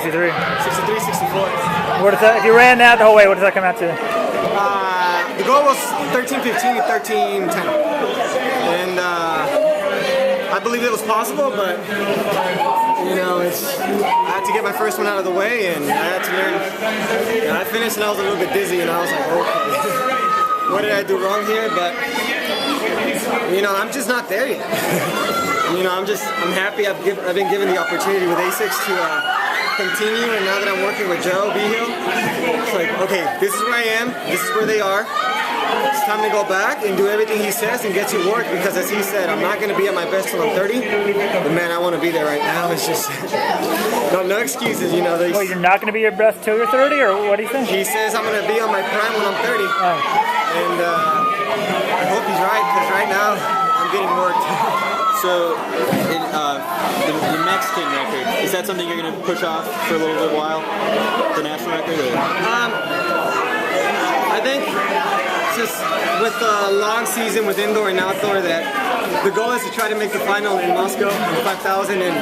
63? 63, 64. What is that? If you ran that the whole way, what does that come out to? The goal was 13:15 and 13:10, and I believe it was possible, but you know, I had to get my first one out of the way, and I had to learn. And I finished, and I was a little bit dizzy, and I was like, okay, what did I do wrong here? But you know, I'm just not there yet. You know, I'm happy I've been given the opportunity with ASICs to continue, and now that I'm working with Joe Vigil, it's like, okay, this is where I am, this is where they are. It's time to go back and do everything he says and get to work, because as he said, I'm not going to be at my best till I'm 30, but man, I want to be there right now. It's just, no excuses, you know. Well, you're not going to be your best till you're 30, or what do you think? He says I'm going to be on my prime when I'm 30, and I hope he's right, because right now, I'm getting worked. So, the Mexican record, is that something you're going to push off for a little bit while? The national record? I think just with the long season with indoor and outdoor, that the goal is to try to make the final in Moscow in 5,000, and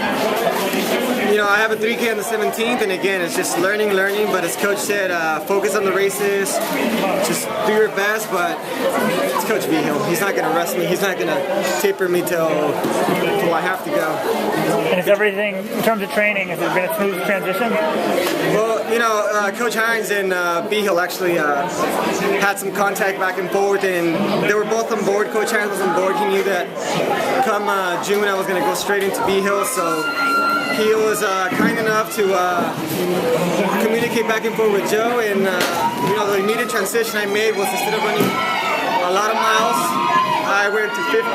you know, I have a 3K on the 17th, and again, it's just learning, but as Coach said, focus on the races, just do your best, but it's Coach Vigil. He's not going to rush me, he's not going to taper me till I have to go. And is everything, in terms of training, has it been a smooth transition? Well, you know, Coach Hines and Vigil actually had some contact back and forth, and they were both on board. Coach Hines was on board. He knew that come June I was going to go straight into Vigil, so he was kind enough to communicate back and forth with Joe, and you know, the immediate transition I made was, instead of running a lot of miles, I went to 50,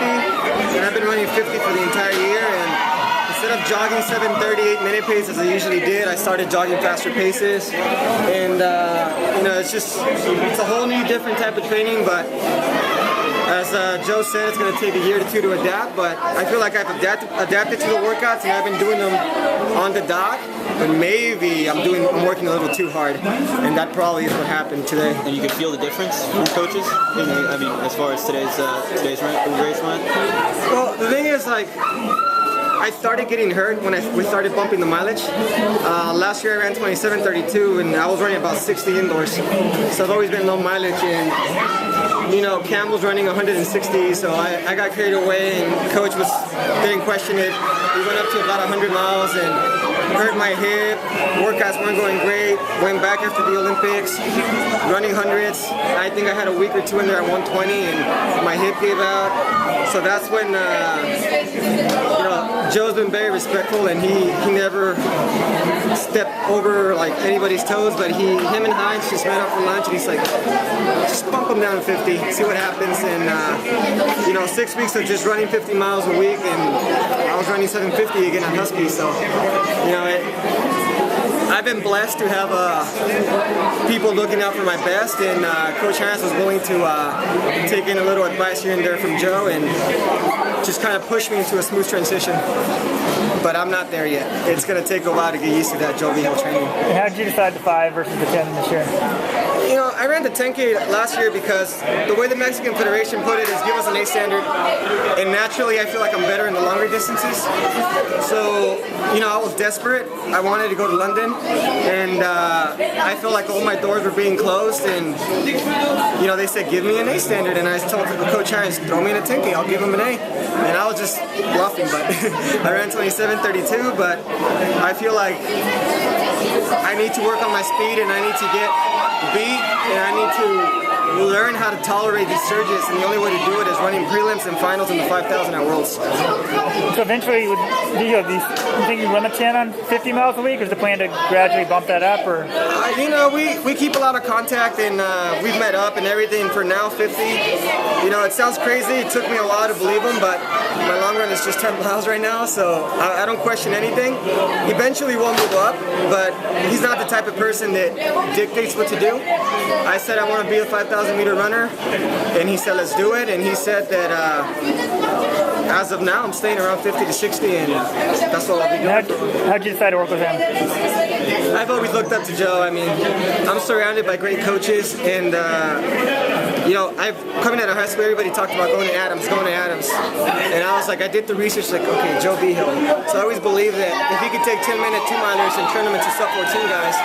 and I've been running 50 for the entire year, and instead of jogging 7:38 minute pace as I usually did, I started jogging faster paces, and you know, it's a whole new different type of training, but as Joe said, it's going to take a year or two to adapt, but I feel like I've adapted to the workouts, and I've been doing them on the dot, but maybe I'm working a little too hard, and that probably is what happened today. And you can feel the difference from coaches? I mean, as far as today's race went? Well, the thing is, like, I started getting hurt when we started bumping the mileage. Last year I ran 27:32, and I was running about 60 indoors, so I've always been low mileage, and you know, Cam was running 160, so I got carried away, and Coach didn't question it. We went up to about 100 miles and hurt my hip. Workouts weren't going great. Went back after the Olympics, running hundreds. I think I had a week or two in there at 120, and my hip gave out. So that's when you know, Joe's been very respectful, and he never stepped over like anybody's toes. But him and Hines just met up for lunch, and he's like, just bump him down to 50, see what happens. And you know, 6 weeks of just running 50 miles a week, and I was running 750 again at Husky. So you know, I've been blessed to have people looking out for my best, and Coach Hines was willing to take in a little advice here and there from Joe, and just kind of push me into a smooth transition. But I'm not there yet. It's going to take a while to get used to that Joe Vigil training. And how did you decide the 5 versus the 10 this year? You know, I ran the 10K last year because the way the Mexican Federation put it is give us an A standard, and naturally I feel like I'm better in the longer distances. So, you know, I was desperate. I wanted to go to London, and I felt like all my doors were being closed, and you know, they said give me an A standard, and I told Coach Hines, throw me in a 10K, I'll give him an A. And I was just bluffing, but I ran 27:32, but I feel like I need to work on my speed, and I need to get beat, and I need to learn how to tolerate these surges, and the only way to do it is running prelims and finals in the 5,000 at Worlds. So eventually, do you think you run the 10 on 50 miles a week, or is the plan to gradually bump that up? Or you know, we keep a lot of contact, and we've met up and everything. For now, 50. You know, it sounds crazy. It took me a while to believe him, but my long run is just 10 miles right now, so I don't question anything. Eventually, we'll move up, but he's not the type of person that dictates what to do. I said I want to be a 5,000 5,000 meter runner, and he said, let's do it. And he said that as of now, I'm staying around 50 to 60, and that's what I'll be doing. How'd you decide to work with him? I've always looked up to Joe. I mean, I'm surrounded by great coaches, and you know, coming out of high school, everybody talked about going to Adams, and I was like, I did the research, like, okay, Joe Vigil. So I always believed that if he could take 10-minute 2-milers and turn them into sub-14 guys.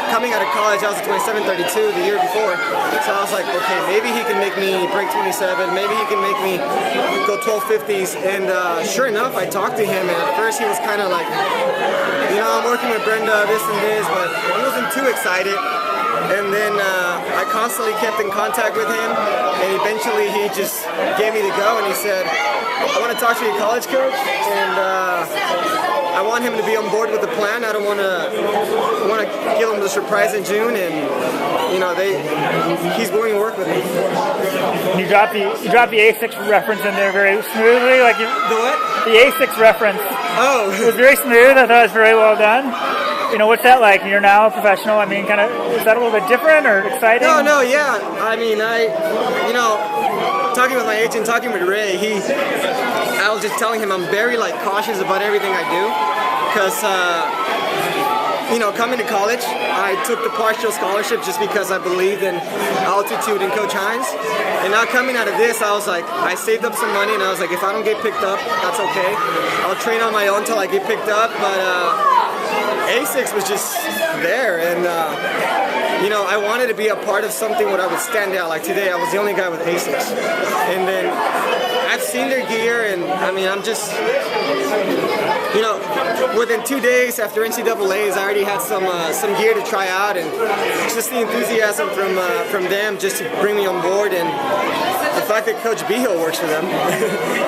Coming out of college, I was a 27:32 the year before, so I was like, okay, maybe he can make me break 27, maybe he can make me go 12:50s, and sure enough, I talked to him, and at first he was kind of like, you know, I'm working with Brenda, this and this, but he wasn't too excited. And then I constantly kept in contact with him, and eventually he just gave me the go, and he said, I want to talk to your college coach, and I want him to be on board with the plan. I want to give him the surprise in June, and you know, he's willing to work with me. You dropped the A6 reference in there very smoothly, like the what? The A6 reference. Oh, it was very smooth. I thought it was very well done. You know, what's that like? You're now a professional. I mean, kind of, is that a little bit different or exciting? No, yeah. I mean, you know, talking with my agent, talking with Ray, I was just telling him I'm very like cautious about everything I do, because you know, coming to college, I took the partial scholarship just because I believed in altitude and Coach Hines. And now coming out of this, I was like, I saved up some money, and I was like, if I don't get picked up, that's okay. I'll train on my own till I get picked up. But A6 was just there, and you know, I wanted to be a part of something where I would stand out. Like today, I was the only guy with A6, and then I've seen their gear, and I mean, I'm just, you know, within 2 days after NCAA's, I already had some gear to try out, and just the enthusiasm from them just to bring me on board, and the fact that Coach Vigil works for them,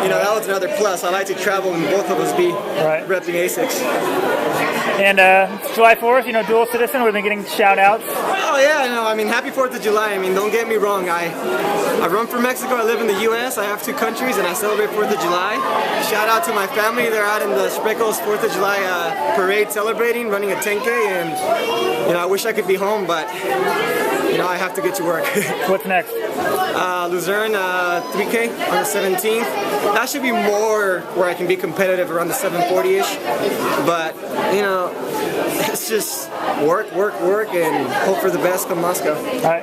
you know, that was another plus. I like to travel and both of us be repping A6. And July 4th, you know, dual citizen, we've been getting shout outs. Oh yeah, no, I mean, happy 4th of July. I mean, don't get me wrong. I run for Mexico, I live in the US, I have 2 countries, and I celebrate 4th of July. Shout out to my family, they're out in the Sprinkles 4th of July parade celebrating, running a 10K, and you know, I wish I could be home, but you know, I have to get to work. What's next? Lausanne 3K on the 17th. That should be more where I can be competitive around the 740-ish, but you know, it's just work, and hope for the best come Moscow. All right.